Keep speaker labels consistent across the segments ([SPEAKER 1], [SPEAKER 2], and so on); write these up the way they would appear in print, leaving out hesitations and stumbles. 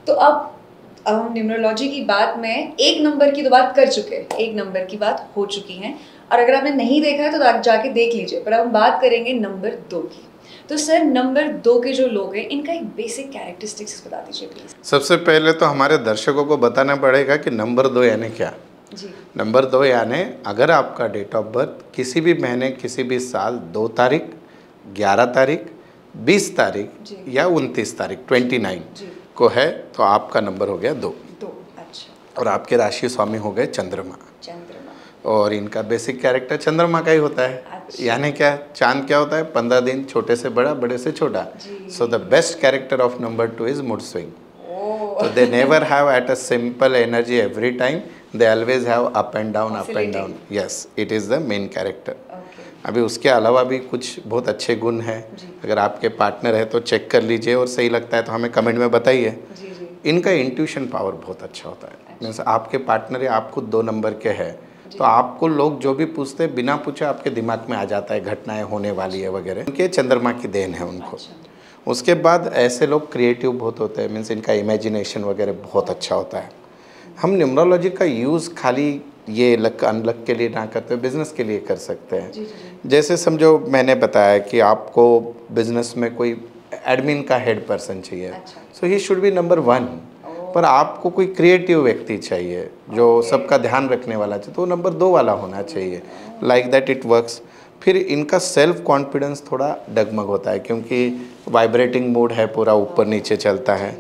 [SPEAKER 1] तो अब हम न्यूमरोलॉजी की बात में एक नंबर की तो बात कर चुके हैं, एक नंबर की बात हो चुकी है, और अगर आपने नहीं देखा है तो जाके देख लीजिए। पर अब हम बात करेंगे नंबर 2 की। तो सर नंबर 2 के जो लोग हैं इनका एक बेसिक कैरेक्टरिस्टिक्स बता दीजिए प्लीज।
[SPEAKER 2] सबसे पहले तो हमारे दर्शकों को बताना पड़ेगा कि नंबर 2 यानी क्या।
[SPEAKER 1] जी।
[SPEAKER 2] नंबर 2 यानी अगर आपका डेट ऑफ बर्थ किसी भी महीने किसी भी साल 2 तारीख, 11 तारीख, 20 तारीख या 29 तारीख 29 को है तो आपका नंबर हो गया 2।
[SPEAKER 1] अच्छा।
[SPEAKER 2] और आपके राशि स्वामी हो गए चंद्रमा।
[SPEAKER 1] चंद्रमा।
[SPEAKER 2] और इनका बेसिक कैरेक्टर चंद्रमा का ही होता है।
[SPEAKER 1] अच्छा।
[SPEAKER 2] यानी क्या, चांद क्या होता है, 15 दिन, छोटे से बड़ा, बड़े से छोटा। So the best character of number 2 is mood swing. So they never have at a simple energy every time. They always have up and down, up and down. Yes, it is the main character.
[SPEAKER 1] Okay.
[SPEAKER 2] अभी उसके अलावा भी कुछ बहुत अच्छे गुण हैं। अगर आपके पार्टनर है तो चेक कर लीजिए और सही लगता है तो हमें कमेंट में बताइए। इनका इंट्यूशन पावर बहुत अच्छा होता है। मीन्स आपके पार्टनर या आप खुद 2 नंबर के हैं तो आपको लोग जो भी पूछते हैं बिना पूछे आपके दिमाग में आ जाता है, घटनाएं होने वाली है वगैरह। उनके चंद्रमा की देन है उनको। उसके बाद ऐसे लोग क्रिएटिव बहुत होते हैं। मीन्स इनका इमेजिनेशन वगैरह बहुत अच्छा होता है। हम न्यूमरोलॉजी का यूज़ खाली ये लक अनलक के लिए ना करते, बिजनेस के लिए कर सकते हैं। जैसे समझो मैंने बताया कि आपको बिजनेस में कोई एडमिन का हेड पर्सन चाहिए, सो ही शुड बी नंबर 1। पर आपको कोई क्रिएटिव व्यक्ति चाहिए जो सबका ध्यान रखने वाला चाहिए तो वो नंबर 2 वाला होना चाहिए। Like that it works. फिर इनका सेल्फ कॉन्फिडेंस थोड़ा डगमग होता है क्योंकि वाइब्रेटिंग मोड है, पूरा ऊपर नीचे चलता है।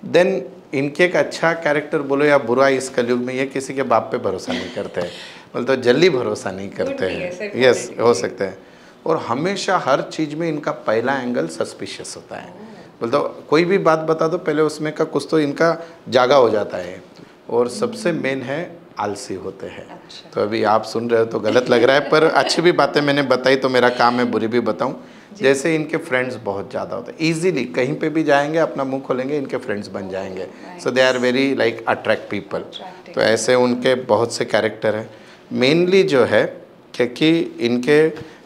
[SPEAKER 2] देन इनके एक अच्छा कैरेक्टर बोलो या बुरा इस कलयुग में, ये किसी के बाप पे भरोसा नहीं करते हैं, बोले तो जल्दी भरोसा नहीं करते हैं। यस, हो सकता है। और हमेशा हर चीज़ में इनका पहला एंगल सस्पिशियस होता है। बोले तो कोई भी बात बता दो पहले उसमें का कुछ तो इनका जागा हो जाता है। और सबसे मेन है आलसी होते हैं। अच्छा। तो अभी आप सुन रहे हो तो गलत लग रहा है पर अच्छी भी बातें मैंने बताई तो मेरा काम है बुरी भी बताऊं। जैसे इनके फ्रेंड्स बहुत ज़्यादा होते हैं, इजीली कहीं पे भी जाएंगे अपना मुंह खोलेंगे इनके फ्रेंड्स बन जाएंगे। So they are very like attract people. तो ऐसे उनके बहुत से कैरेक्टर हैं। मेनली जो है क्योंकि इनके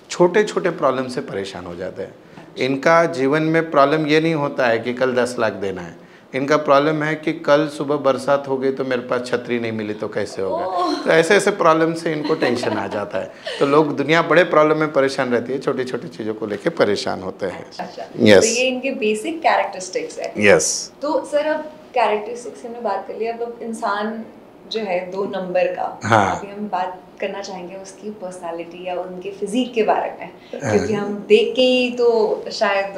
[SPEAKER 2] छोटे छोटे प्रॉब्लम से परेशान हो जाते हैं। इनका जीवन में प्रॉब्लम ये नहीं होता है कि कल 10 लाख देना है। इनका प्रॉब्लम है कि कल सुबह बरसात हो गई तो मेरे पास छतरी नहीं मिली तो कैसे होगा। तो ऐसे ऐसे प्रॉब्लम से इनको टेंशन आ जाता है। तो लोग दुनिया बड़े प्रॉब्लम में परेशान रहती है, छोटी छोटी चीज़ों को लेके परेशान होते हैं।
[SPEAKER 1] अच्छा।
[SPEAKER 2] यस।
[SPEAKER 1] तो ये इनके बेसिक कैरेक्टरिस्टिक्स है।
[SPEAKER 2] यस।
[SPEAKER 1] तो सर अब कैरेक्टरिस्टिक्स हमने बात कर ली, अब इंसान जो है 2 नंबर का,
[SPEAKER 2] हाँ।
[SPEAKER 1] अभी हम बात करना चाहेंगे उसकी पर्सनालिटी या उनके फिजिक के बारे में, क्योंकि हम देख के ही तो शायद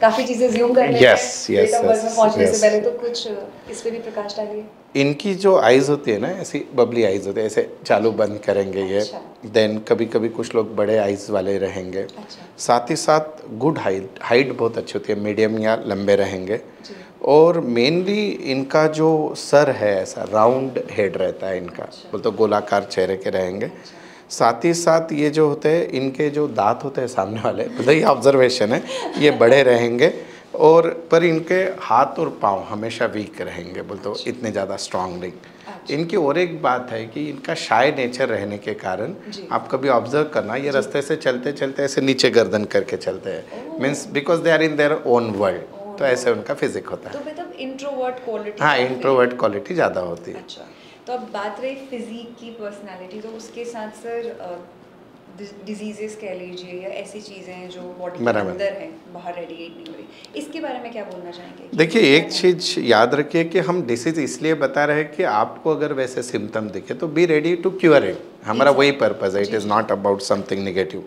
[SPEAKER 1] काफ़ी चीज़ें ज़ूम कर लेते हैं डेट ऑफ बर्थ में पहुंचने से पहले। तो कुछ इस पे भी प्रकाश डालिए।
[SPEAKER 2] इनकी जो आइज़ होती है ना, ऐसी बबली आइज़ होती है, ऐसे चालू बंद करेंगे ये। देन कभी कभी कुछ लोग बड़े आइज़ वाले रहेंगे। अच्छा। साथ ही साथ गुड हाइट बहुत अच्छी होती है, मीडियम या लंबे रहेंगे। और मेनली इनका जो सर है ऐसा राउंड हेड रहता है इनका। बोल तो गोलाकार चेहरे के रहेंगे। साथ ही साथ ये जो होते हैं इनके जो दांत होते हैं सामने वाले, मतलब ये ऑब्जर्वेशन है, ये बड़े रहेंगे। और पर इनके हाथ और पाँव हमेशा वीक रहेंगे, बोल तो इतने ज़्यादा स्ट्रांग नहीं। इनकी और एक बात है कि इनका शाय नेचर रहने के कारण आप कभी ऑब्जर्व करना, ये रास्ते से चलते चलते ऐसे नीचे गर्दन करके चलते हैं। Means because they are in their own world. तो ऐसे उनका फिजिक होता है।
[SPEAKER 1] तो मतलब इंट्रोवर्ट क्वालिटी।
[SPEAKER 2] हाँ, इंट्रोवर्ट क्वालिटी ज़्यादा होती है।
[SPEAKER 1] अच्छा। तो अब बात रही फिजिक की, पर्सनालिटी, तो उसके साथ सर डिजीजेस कह लीजिए या ऐसी चीज़ें जो बॉडी के अंदर हैं, बाहर रेडिएट नहीं हो रही, इसके बारे में क्या बोलना चाहेंगे?
[SPEAKER 2] देखिए, एक चीज़ याद रखिए कि हम डिसीज इसलिए बता रहे हैं कि आपको अगर वैसे सिम्टम दिखे तो be ready to cure it. हमारा वही पर्पज़ है। It is not about something negative.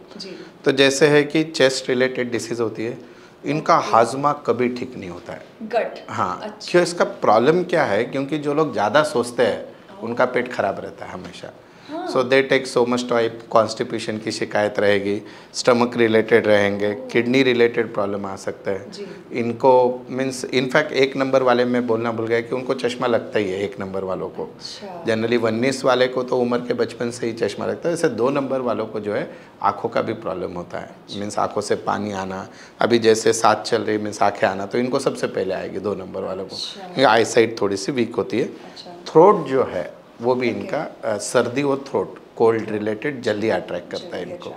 [SPEAKER 2] तो जैसे है कि चेस्ट रिलेटेड डिसीज़ होती है, इनका हाजमा कभी ठीक नहीं होता है।
[SPEAKER 1] गट।
[SPEAKER 2] हाँ। अच्छा। क्यों, इसका प्रॉब्लम क्या है, क्योंकि जो लोग ज़्यादा सोचते हैं उनका पेट खराब रहता है हमेशा। So they take so much type, constipation की शिकायत रहेगी, स्टमक रिलेटेड रहेंगे, किडनी रिलेटेड प्रॉब्लम आ सकता है इनको। मीन्स इनफैक्ट 1 नंबर वाले में बोलना भूल गया कि उनको चश्मा लगता ही है 1 नंबर वालों को। जनरली 19 वाले को तो उम्र के बचपन से ही चश्मा लगता है। जैसे 2 नंबर वालों को जो है आँखों का भी प्रॉब्लम होता है। मीन्स आँखों से पानी आना, अभी जैसे 7 चल रही मीन्स आँखें आना, तो इनको सबसे पहले आएगी 2 नंबर वालों को। आई साइट थोड़ी सी वीक होती है। थ्रोट जो है वो भी इनका सर्दी और थ्रोट कोल्ड रिलेटेड जल्दी अट्रैक्ट करता है इनको।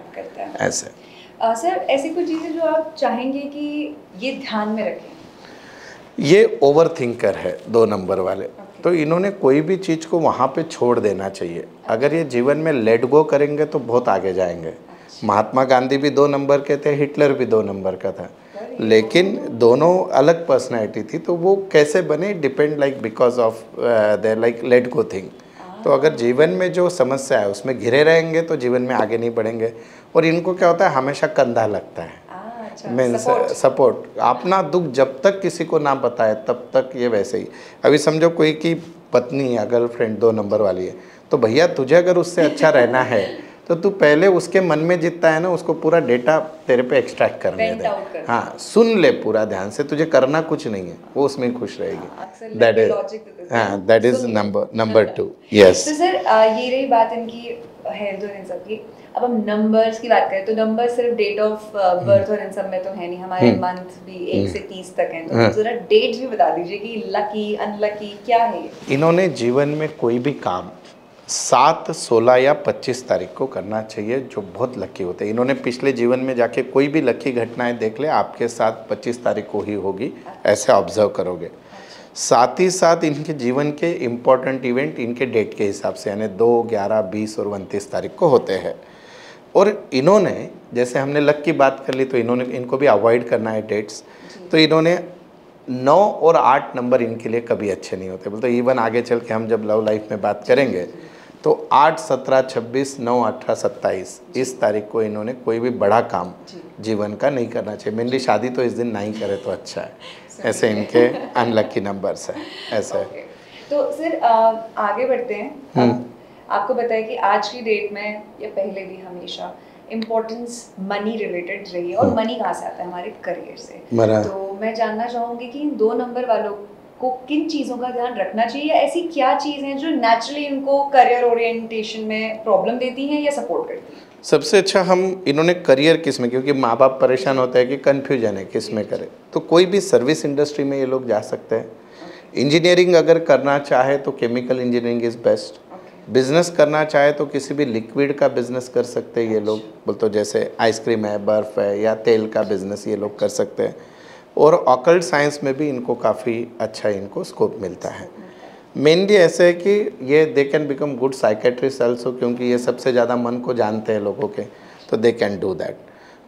[SPEAKER 2] ऐसे
[SPEAKER 1] सर ऐसी कुछ चीज़ें जो आप चाहेंगे कि ये ध्यान में रखें?
[SPEAKER 2] ये ओवर थिंकर है 2 नंबर वाले। तो इन्होंने कोई भी चीज़ को वहाँ पे छोड़ देना चाहिए। अगर ये जीवन में लेट गो करेंगे तो बहुत आगे जाएंगे। महात्मा गांधी भी 2 नंबर के थे, हिटलर भी 2 नंबर का था, लेकिन दोनों अलग पर्सनैलिटी थी। तो वो कैसे बने, depend like because of their like let go thing. तो अगर जीवन में जो समस्या है उसमें घिरे रहेंगे तो जीवन में आगे नहीं बढ़ेंगे। और इनको क्या होता है, हमेशा कंधा लगता है, मीन्स सपोर्ट। अपना दुख जब तक किसी को ना बताए तब तक ये वैसे ही। अभी समझो कोई की पत्नी या गर्लफ्रेंड 2 नंबर वाली है, तो भैया तुझे अगर उससे अच्छा रहना है तो तू पहले उसके मन में जितना है ना उसको पूरा डेटा तेरे पे एक्सट्रैक्ट करने दे। हाँ, सुन ले पूरा ध्यान से, तुझे करना कुछ नहीं है, वो उसमें खुश रहेगी। That is number 2। यस।
[SPEAKER 1] तो सर ये रही बात इनकी हेल्थ और इन सब की। अब हम नंबर्स की बात करें तो नंबर सिर्फ डेट ऑफ बर्थ और इन सब में तो है नहीं, हमारे मंथ भी 1 से 30 तक हैं। तो जरा डेट्स भी बता दीजिए कि लकी अनलकी क्या है।
[SPEAKER 2] इन्होंने जीवन में कोई भी काम 7, 16 या 25 तारीख को करना चाहिए, जो बहुत लकी होते हैं। इन्होंने पिछले जीवन में जाके कोई भी लकी घटनाएं देख ले, आपके साथ 25 तारीख को ही होगी, ऐसे ऑब्जर्व करोगे। साथ ही साथ इनके जीवन के इम्पोर्टेंट इवेंट इनके डेट के हिसाब से, यानी 2, 11, 20 और 29 तारीख को होते हैं। और इन्होंने, जैसे हमने लक की बात कर ली, तो इनको भी अवॉइड करना है डेट्स। तो इन्होंने 9 और 8 नंबर इनके लिए कभी अच्छे नहीं होते। बोलते इवन आगे चल के हम जब लव लाइफ में बात करेंगे तो 8, 17, 26, 9, 18, 27 इस तारीख को इन्होंने कोई भी बड़ा काम जीवन का नहीं करना चाहिए। मेनली शादी तो इस दिन नहीं करे तो अच्छा है। ऐसे इनके अनलकी नंबर्स हैं ऐसे।
[SPEAKER 1] तो सर आगे बढ़ते हैं। आपको बताया कि आज की डेट में या पहले भी हमेशा इम्पोर्टेंस मनी रिलेटेड रही है, और मनी कहाँ से आता है, हमारे करियर से। तो मैं जानना चाहूँगी कि इन 2 नंबर वालों को किन चीज़ों का ध्यान रखना चाहिए, या ऐसी क्या चीज़ हैं जो नेचुरली इनको करियर ओरिएंटेशन में प्रॉब्लम देती हैं या सपोर्ट करती हैं।
[SPEAKER 2] सबसे अच्छा हम इन्होंने करियर किस में, क्योंकि माँ बाप परेशान होते हैं कि कन्फ्यूजन है किस में करें, तो कोई भी सर्विस इंडस्ट्री में ये लोग जा सकते हैं। इंजीनियरिंग अगर करना चाहे तो chemical engineering is best. Business करना चाहे तो किसी भी लिक्विड का बिजनेस कर सकते हैं ये लोग, बोल तो जैसे आइसक्रीम है, बर्फ़ है, या तेल का बिजनेस ये लोग कर सकते हैं। और ऑकल्ट साइंस में भी इनको काफ़ी अच्छा इनको स्कोप मिलता है। मेनली ऐसे है कि ये they can become good psychiatrist also, क्योंकि ये सबसे ज़्यादा मन को जानते हैं लोगों के, तो they can do that.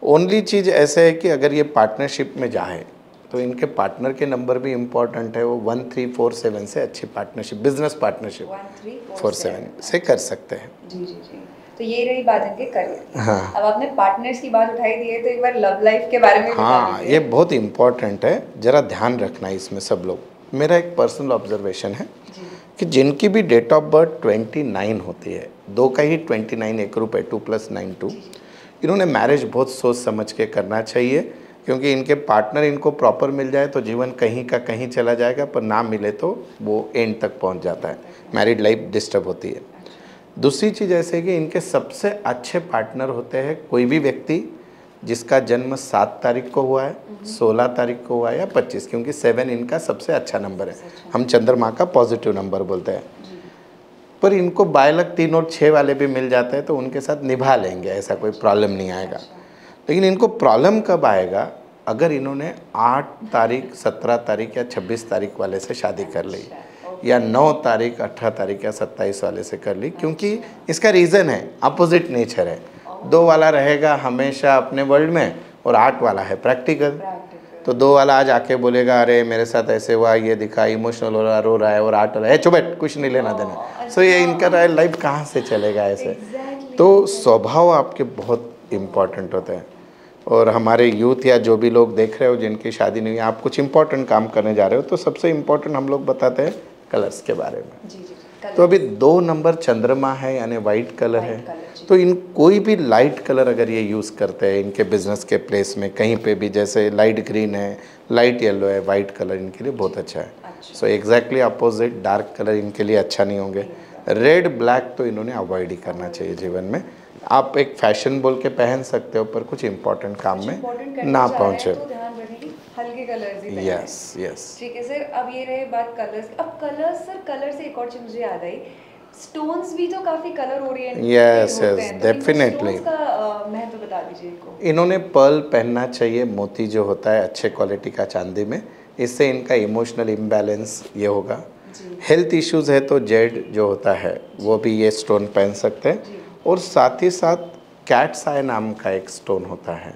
[SPEAKER 2] Only चीज़ ऐसे है कि अगर ये पार्टनरशिप में जाए तो इनके पार्टनर के नंबर भी इम्पॉर्टेंट है। वो 1, 3, 4, 7 से अच्छी पार्टनरशिप, बिजनेस पार्टनरशिप
[SPEAKER 1] 1, 3,
[SPEAKER 2] 4, 7 से कर सकते हैं।
[SPEAKER 1] जी जी जी। तो ये रही बात इनके करियर। हाँ। अब आपने पार्टनर्स की बात उठाई दी है, तो एक बार लव लाइफ के बारे में
[SPEAKER 2] हाँ, ये बहुत इम्पॉर्टेंट है, ज़रा ध्यान रखना है इसमें सब लोग। मेरा एक पर्सनल ऑब्जर्वेशन है कि जिनकी भी डेट ऑफ बर्थ 29 होती है, 2 का ही 29 एक रूप है, 2 + 9 2, इन्होंने मैरिज बहुत सोच समझ के करना चाहिए, क्योंकि इनके पार्टनर इनको प्रॉपर मिल जाए तो जीवन कहीं का कहीं चला जाएगा, पर ना मिले तो वो एंड तक पहुंच जाता है, मैरिड लाइफ डिस्टर्ब होती है। दूसरी चीज़ ऐसे कि इनके सबसे अच्छे पार्टनर होते हैं कोई भी व्यक्ति जिसका जन्म 7 तारीख को हुआ है, 16 तारीख को हुआ है या 25, क्योंकि 7 इनका सबसे अच्छा नंबर है। हम चंद्रमा का पॉजिटिव नंबर बोलते हैं। पर इनको बाय लक 3 और 6 वाले भी मिल जाते हैं तो उनके साथ निभा लेंगे, ऐसा कोई प्रॉब्लम नहीं आएगा। लेकिन इनको प्रॉब्लम कब आएगा, अगर इन्होंने 8 तारीख, 17 तारीख या 26 तारीख वाले से शादी कर ली, या 9 तारीख, 18 तारीख या 27 वाले से कर ली, क्योंकि इसका रीज़न है अपोजिट नेचर है। 2 वाला रहेगा हमेशा अपने वर्ल्ड में, और 8 वाला है प्रैक्टिकल। तो 2 वाला आज आके बोलेगा अरे मेरे साथ ऐसे हुआ, ये दिखा, इमोशनल हो रहा, रो रहा है, और 8 वाला है चुप बैठ, कुछ नहीं लेना देना। सो ये इनका लाइफ कहाँ से चलेगा ऐसे। तो स्वभाव आपके बहुत इम्पॉर्टेंट होते हैं। और हमारे यूथ या जो भी लोग देख रहे हो जिनकी शादी नहीं हुई, आप कुछ इम्पोर्टेंट काम करने जा रहे हो, तो सबसे इम्पोर्टेंट हम लोग बताते हैं कलर्स के बारे में। तो अभी 2 नंबर चंद्रमा है, यानी वाइट कलर है, तो इन कोई भी लाइट कलर अगर ये यूज़ करते हैं इनके बिजनेस के प्लेस में कहीं पे भी, जैसे लाइट ग्रीन है, लाइट येलो है, वाइट कलर इनके लिए बहुत अच्छा है। So exactly opposite dark colour इनके लिए अच्छा नहीं होंगे। रेड ब्लैक तो इन्होंने अवॉइड ही करना चाहिए जीवन में। आप एक फैशन बोल के पहन सकते हो, पर कुछ इंपॉर्टेंट काम में ना पहुंचे।
[SPEAKER 1] तो ध्यान रखें कि हल्के कलर्स ही पहनें।
[SPEAKER 2] यस।
[SPEAKER 1] ठीक है सर। अब ये रहे बात कलर्स। अब कलर्स सर, कलर से एक और चीज मुझे याद आई, स्टोन्स भी तो काफी कलर ओरिएंटेड होते हैं।
[SPEAKER 2] डेफिनेटली।
[SPEAKER 1] का महत्व बता दीजिए इनको।
[SPEAKER 2] इन्होंने पर्ल पहनना चाहिए, मोती जो होता है अच्छे क्वालिटी का चांदी में, इससे इनका इमोशनल इम्बैलेंस ये होगा। हेल्थ इश्यूज़ है तो जेड जो होता है वो भी ये स्टोन पहन सकते हैं। और साथ ही साथ कैट्स आई नाम का एक स्टोन होता है,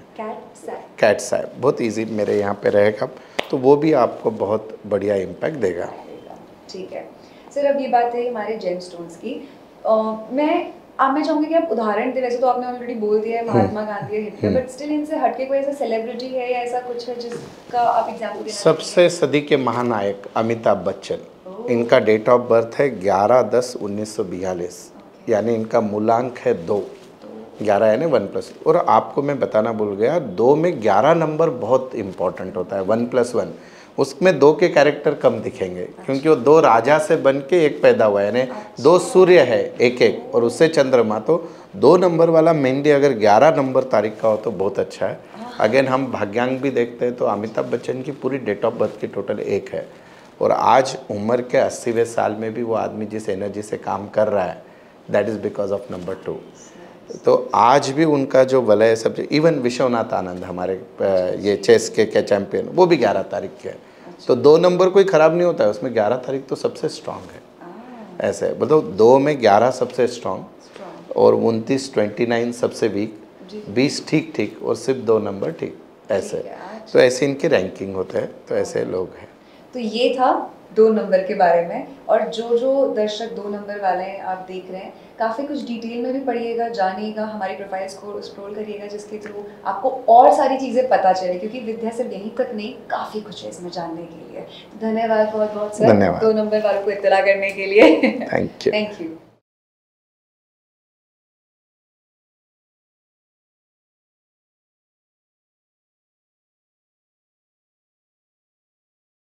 [SPEAKER 2] कैट्स आई बहुत इजी मेरे यहाँ पे रहेगा, तो वो भी आपको बहुत बढ़िया इम्पैक्ट देगा।
[SPEAKER 1] ठीक है सर, अब ये बात है हमारे जेम स्टोन्स की। मैं चाहूँगी कि आप उदाहरण दें। वैसे तो आपने ऑलरेडी बोल दिया है महात्मा गांधी है, हिटलर, बट स्टिल इनसे हटके कोई ऐसा सेलिब्रिटी है या ऐसा कुछ है जिसका आप एग्जांपल देना? सबसे
[SPEAKER 2] सदी के महानायक अमिताभ बच्चन, इनका डेट ऑफ बर्थ है 11/10/1942, यानी इनका मूलांक है 2, 11 यानी 1+। और आपको मैं बताना भूल गया, 2 में 11 नंबर बहुत इंपॉर्टेंट होता है, 1+1। उसमें 2 के कैरेक्टर कम दिखेंगे क्योंकि वो 2 राजा से बन के एक पैदा हुआ है, यानी 2 सूर्य है एक एक और उससे चंद्रमा, तो 2 नंबर वाला मेनली अगर 11 नंबर तारीख का हो तो बहुत अच्छा है। अगेन हम भाग्यांक भी देखते हैं तो अमिताभ बच्चन की पूरी डेट ऑफ बर्थ की टोटल 1 है, और आज उम्र के 80वें साल में भी वो आदमी जिस एनर्जी से काम कर रहा है, that is because of number 2। तो आज भी उनका जो वलय सब्जेक्ट, इवन विश्वनाथ आनंद हमारे ये चेस के चैंपियन, वो भी 11 तारीख के हैं। तो 2 नंबर कोई ख़राब नहीं होता है, उसमें 11 तारीख तो सबसे स्ट्रांग है। ऐसे मतलब 2 में 11 सबसे स्ट्रांग और 29 सबसे वीक, 20 ठीक ठीक और सिर्फ 2 नंबर ठीक, ऐसे। तो ऐसे इनके रैंकिंग होते हैं, तो ऐसे लोग हैं।
[SPEAKER 1] तो ये था 2 नंबर के बारे में, और जो दर्शक 2 नंबर वाले हैं आप देख रहे हैं, काफ़ी कुछ डिटेल में भी पढ़िएगा, जानिएगा, हमारी प्रोफाइल्स को स्क्रॉल करिएगा, जिसके थ्रू आपको और सारी चीज़ें पता चले, क्योंकि विद्या सिर्फ यहीं तक नहीं, काफ़ी कुछ है इसमें जानने के लिए। धन्यवाद बहुत बहुत सर, 2 नंबर वालों को इत्तला करने के लिए।
[SPEAKER 2] Thank you.
[SPEAKER 1] Thank you.